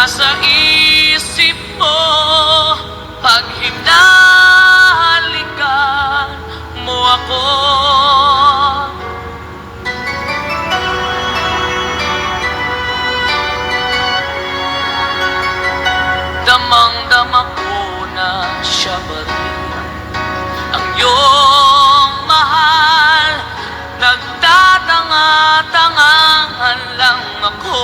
nasa isip mo pag hinahalikan mo ako? Damang-dama ko na siya pa rin ang iyong mahal. Nagtatanga-tangahan lang ako.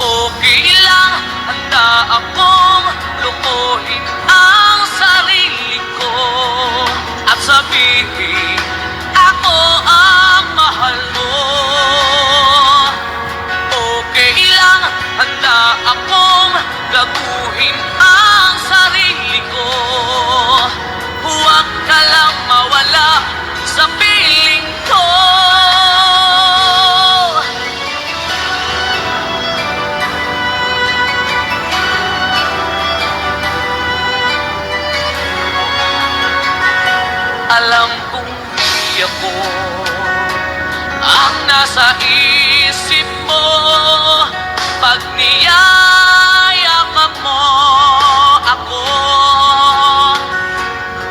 Okay lang, handa akong lukuhin ang sarili ko at sabihin ako ang mahal mo. Okay lang, handa akong gaguhin ang sarili ko. Huwag ka lang mawala sa piling ko. Alam kong di ako ang nasa isip mo pag niyayakap mo ako.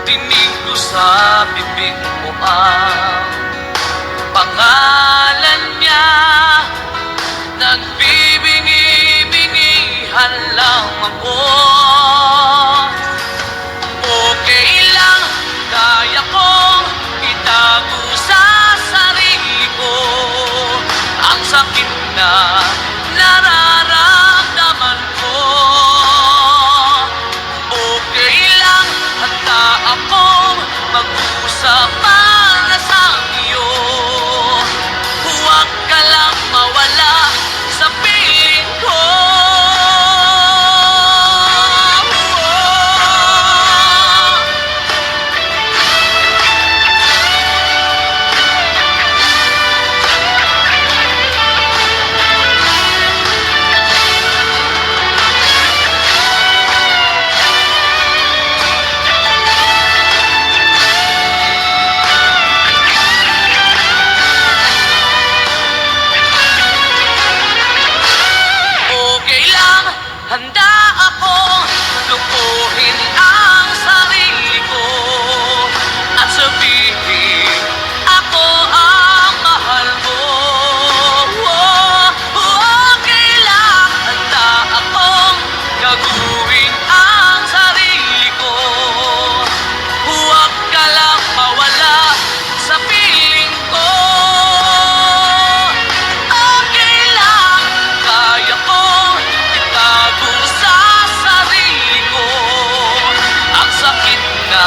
Tinig ko sa bibig mo ang pangalan niya. Nagbibingi-bingihan lang ako. Okay lang, kaya kong itago sa sarili ko ang sakit na nararamdaman ko. Okay lang, handa akong mag-usap para sa iyo. Huwag ka lang mawala sa piling ko. Handa akong lukuhin ang sarili ko at sabihin ako ang mahal mo. Okay lang, handa akong gaguhin ang sarili ko. Huwag ka lang mawala sa piling ko. Okay lang, kaya kong itago sa sarili ko ang sakit na